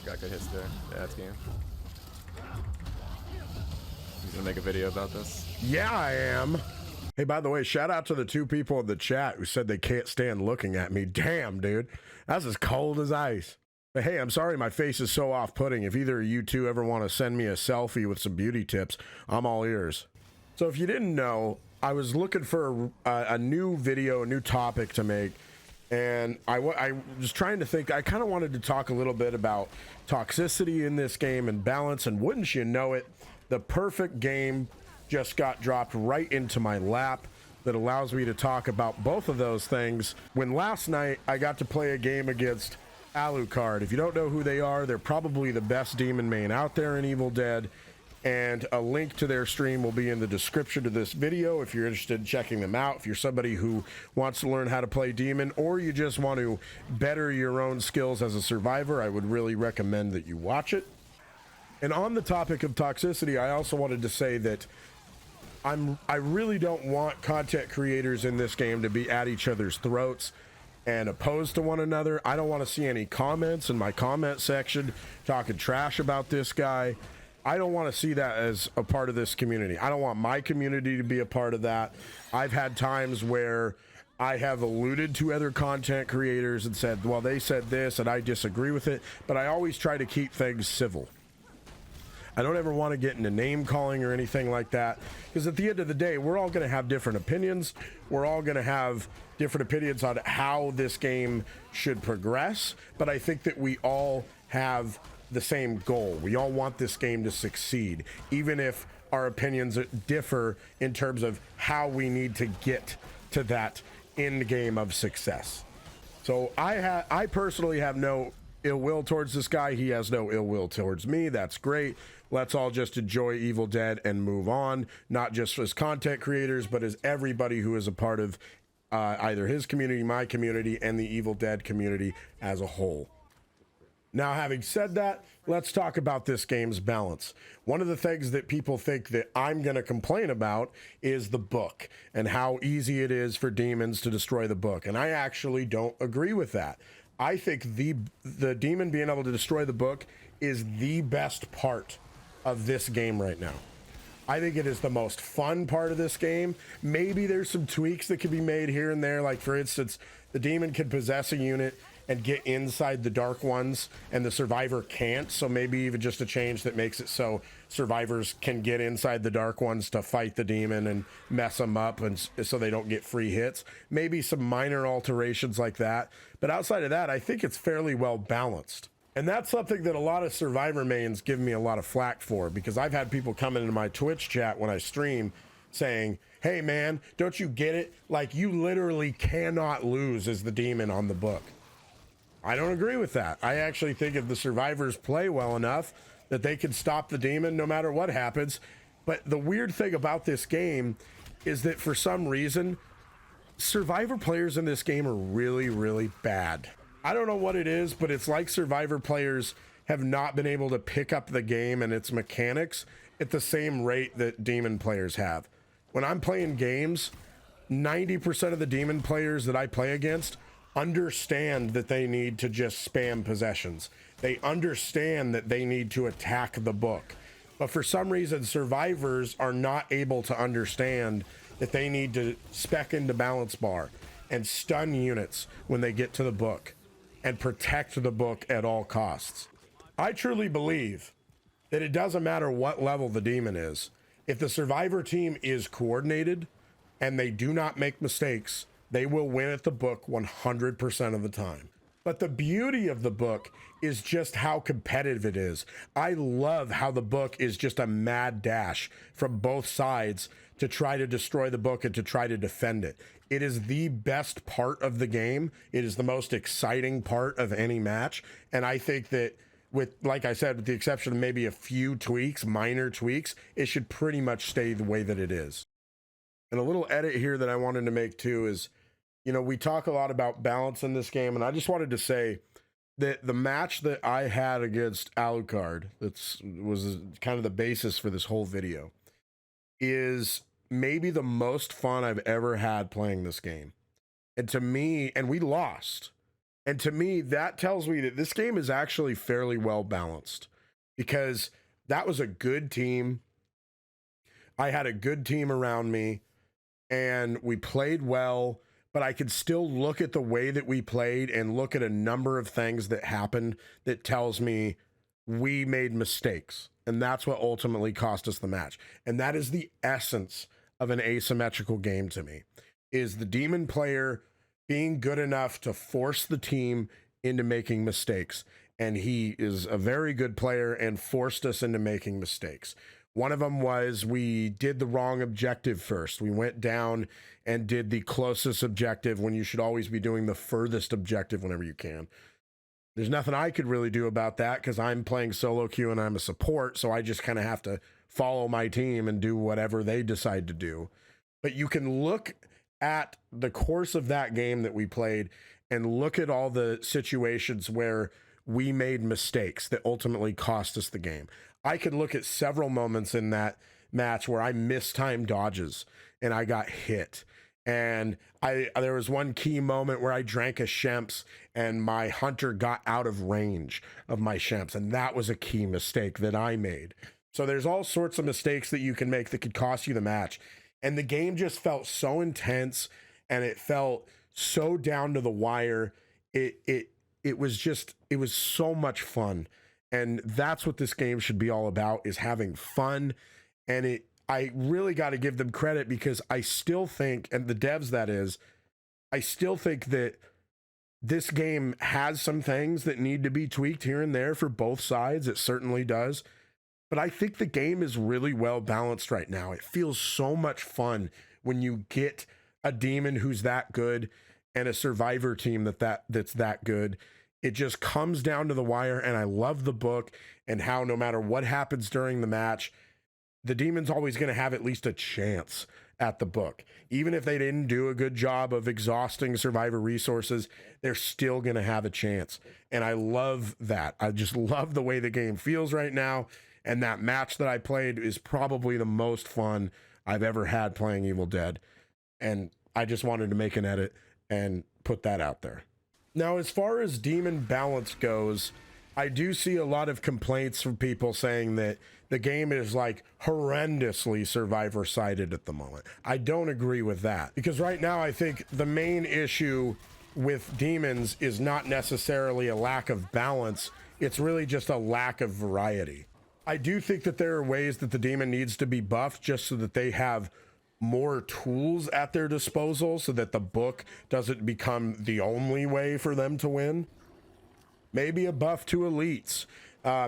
Got good hits there. Yeah, that's game. He's gonna make a video about this. Yeah, I am. Hey, by the way, shout out to the 2 people in the chat who said they can't stand looking at me. Damn, dude. That's as cold as ice. But hey, I'm sorry my face is so off-putting. If either of you two ever want to send me a selfie with some beauty tips, I'm all ears. So if you didn't know, I was looking for a new video, a new topic to make. And I was trying to think, I kind of wanted to talk a little bit about toxicity in this game and balance. And wouldn't you know it, the perfect game just got dropped right into my lap that allows me to talk about both of those things. When last night I got to play a game against Alucard. If you don't know who they are, they're probably the best demon main out there in Evil Dead. And a link to their stream will be in the description of this video if you're interested in checking them out. If you're somebody who wants to learn how to play demon, or you just want to better your own skills as a survivor, I would really recommend that you watch it. And on the topic of toxicity, I also wanted to say that I really don't want content creators in this game to be at each other's throats and opposed to one another. I don't want to see any comments in my comment section talking trash about this guy. I don't want to see that as a part of this community. I don't want my community to be a part of that. I've had times where I have alluded to other content creators and said, well, they said this and I disagree with it, but I always try to keep things civil. I don't ever want to get into name calling or anything like that, because at the end of the day, we're all going to have different opinions. We're all going to have different opinions on how this game should progress, but I think that we all have the same goal. We all want this game to succeed, even if our opinions differ in terms of how we need to get to that end game of success. So I personally have no ill will towards this guy. He has no ill will towards me. That's great. Let's all just enjoy Evil Dead and move on, not just as content creators, but as everybody who is a part of either his community, my community, and the Evil Dead community as a whole. Now, having said that, let's talk about this game's balance. One of the things that people think that I'm going to complain about is the book and how easy it is for demons to destroy the book. And I actually don't agree with that. I think the demon being able to destroy the book is the best part of this game right now. I think it is the most fun part of this game. Maybe there's some tweaks that could be made here and there. Like, for instance, the demon can possess a unit and get inside the dark ones and the survivor can't. So maybe even just a change that makes it so survivors can get inside the dark ones to fight the demon and mess them up, and so they don't get free hits. Maybe some minor alterations like that. But outside of that, I think it's fairly well balanced. And that's something that a lot of survivor mains give me a lot of flack for, because I've had people come into my Twitch chat when I stream saying, hey man, don't you get it? Like, you literally cannot lose as the demon on the book. I don't agree with that. I actually think if the survivors play well enough that they can stop the demon no matter what happens. But the weird thing about this game is that for some reason, survivor players in this game are really, really bad. I don't know what it is, but it's like survivor players have not been able to pick up the game and its mechanics at the same rate that demon players have. When I'm playing games, 90% of the demon players that I play against understand that they need to just spam possessions. They understand that they need to attack the book. But for some reason, survivors are not able to understand that they need to spec into balance bar and stun units when they get to the book and protect the book at all costs. I truly believe that it doesn't matter what level the demon is. If the survivor team is coordinated and they do not make mistakes, they will win at the book 100% of the time. But the beauty of the book is just how competitive it is. I love how the book is just a mad dash from both sides to try to destroy the book and to try to defend it. It is the best part of the game. It is the most exciting part of any match. And I think that with, like I said, with the exception of maybe a few tweaks, minor tweaks, it should pretty much stay the way that it is. And a little edit here that I wanted to make too is, you know, we talk a lot about balance in this game, and I just wanted to say that the match that I had against Alucard, was kind of the basis for this whole video, is maybe the most fun I've ever had playing this game. And to me, and we lost, And to me, that tells me that this game is actually fairly well balanced, because that was a good team. I had a good team around me and we played well, but I could still look at the way that we played and look at a number of things that happened that tells me we made mistakes. And that's what ultimately cost us the match. And that is the essence of an asymmetrical game to me, is the demon player being good enough to force the team into making mistakes. And he is a very good player and forced us into making mistakes. One of them was we did the wrong objective first. We went down and did the closest objective when you should always be doing the furthest objective whenever you can. There's nothing I could really do about that because I'm playing solo queue and I'm a support, so I just kind of have to follow my team and do whatever they decide to do. But you can look at the course of that game that we played and look at all the situations where we made mistakes that ultimately cost us the game. I could look at several moments in that match where I mistimed dodges and I got hit. And there was one key moment where I drank a Shemps and my hunter got out of range of my Shemps. And that was a key mistake that I made. So there's all sorts of mistakes that you can make that could cost you the match. And the game just felt so intense and it felt so down to the wire. It was so much fun. And that's what this game should be all about, is having fun. And I really got to give them credit, because I still think, and the devs that is, I still think that this game has some things that need to be tweaked here and there for both sides. It certainly does. But I think the game is really well balanced right now. It feels so much fun when you get a demon who's that good and a survivor team that's that good. It just comes down to the wire, and I love the book and how no matter what happens during the match, the demon's always going to have at least a chance at the book. Even if they didn't do a good job of exhausting survivor resources, they're still going to have a chance. And I love that. I just love the way the game feels right now. And that match that I played is probably the most fun I've ever had playing Evil Dead. And I just wanted to make an edit and put that out there. Now, as far as demon balance goes, I do see a lot of complaints from people saying that the game is like horrendously survivor sided at the moment. I don't agree with that, because right now I think the main issue with demons is not necessarily a lack of balance. It's really just a lack of variety. I do think that there are ways that the demon needs to be buffed just so that they have more tools at their disposal, so that the book doesn't become the only way for them to win. Maybe a buff to elites,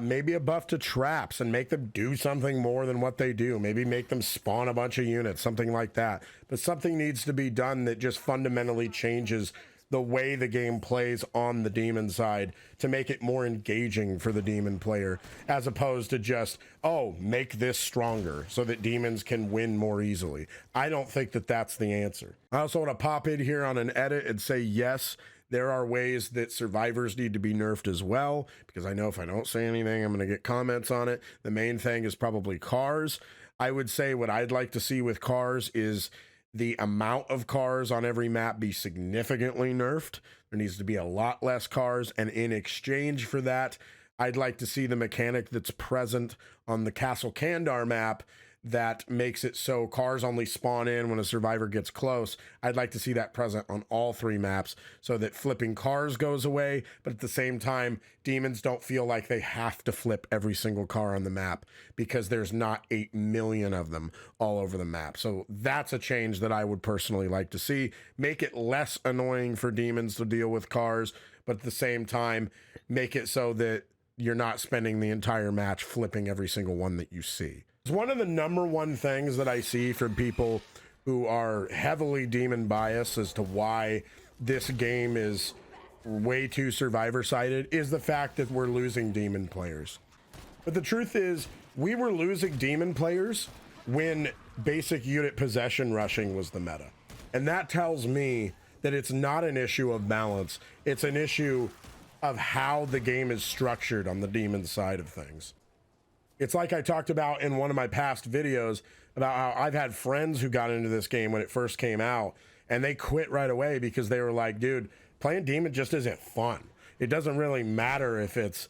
maybe a buff to traps and make them do something more than what they do. Maybe make them spawn a bunch of units, something like that. But something needs to be done that just fundamentally changes the way the game plays on the demon side to make it more engaging for the demon player, as opposed to just, oh, make this stronger so that demons can win more easily. I don't think that that's the answer. I also want to pop in here on an edit and say, yes, there are ways that survivors need to be nerfed as well, because I know if I don't say anything, I'm going to get comments on it. The main thing is probably cars. I would say what I'd like to see with cars is the amount of cars on every map be significantly nerfed. There needs to be a lot less cars, and in exchange for that, I'd like to see the mechanic that's present on the Castle Kandar map that makes it so cars only spawn in when a survivor gets close. I'd like to see that present on all 3 maps so that flipping cars goes away, but at the same time, demons don't feel like they have to flip every single car on the map because there's not 8 million of them all over the map. So that's a change that I would personally like to see. Make it less annoying for demons to deal with cars, but at the same time, make it so that you're not spending the entire match flipping every single one that you see. It's one of the number one things that I see from people who are heavily demon biased as to why this game is way too survivor sided is the fact that we're losing demon players. But the truth is, we were losing demon players when basic unit possession rushing was the meta. And that tells me that it's not an issue of balance. It's an issue of how the game is structured on the demon side of things. It's like I talked about in one of my past videos about how I've had friends who got into this game when it first came out and they quit right away because they were like, dude, Playing demon just isn't fun. It doesn't really matter if it's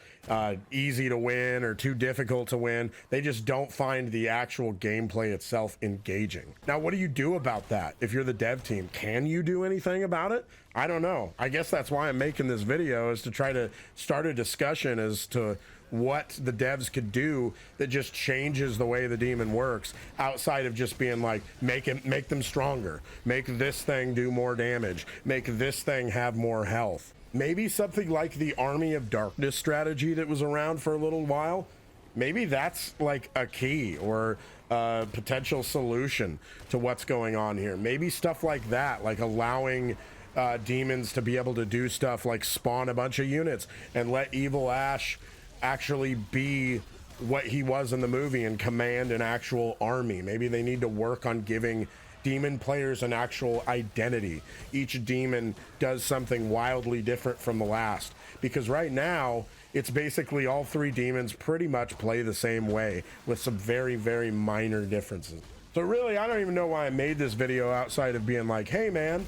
easy to win or too difficult to win. They just don't find the actual gameplay itself engaging. Now, what do you do about that? If you're the dev team, can you do anything about it? I don't know. I guess that's why I'm making this video, is to try to start a discussion as to what the devs could do that just changes the way the demon works, outside of just being like, make them stronger, make this thing do more damage, make this thing have more health. Maybe something like the Army of Darkness strategy that was around for a little while. Maybe that's like a key or a potential solution to what's going on here. Maybe stuff like that, like allowing demons to be able to do stuff like spawn a bunch of units and let Evil Ash actually be what he was in the movie and command an actual army. Maybe they need to work on giving demon players an actual identity. Each demon does something wildly different from the last, because right now it's basically all three demons pretty much play the same way with some very, very minor differences. So really, I don't even know why I made this video outside of being like, hey man,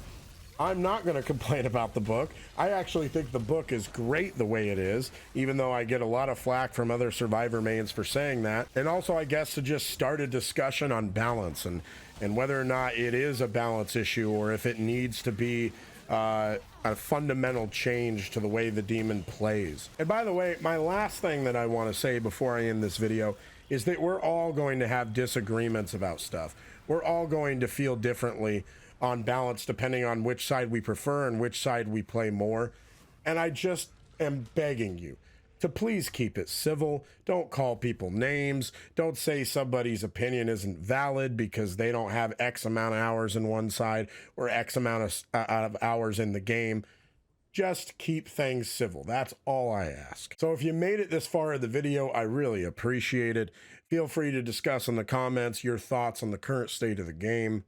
I'm not going to complain about the book. I actually think the book is great the way it is, even though I get a lot of flack from other Survivor mains for saying that. And also, I guess, to just start a discussion on balance and whether or not it is a balance issue, or if it needs to be a fundamental change to the way the demon plays. And by the way, my last thing that I want to say before I end this video is that we're all going to have disagreements about stuff. We're all going to feel differently on balance depending on which side we prefer and which side we play more. And I just am begging you to please keep it civil. Don't call people names. Don't say somebody's opinion isn't valid because they don't have X amount of hours in one side or X amount of hours in the game. Just keep things civil. That's all I ask. So if you made it this far in the video, I really appreciate it. Feel free to discuss in the comments your thoughts on the current state of the game.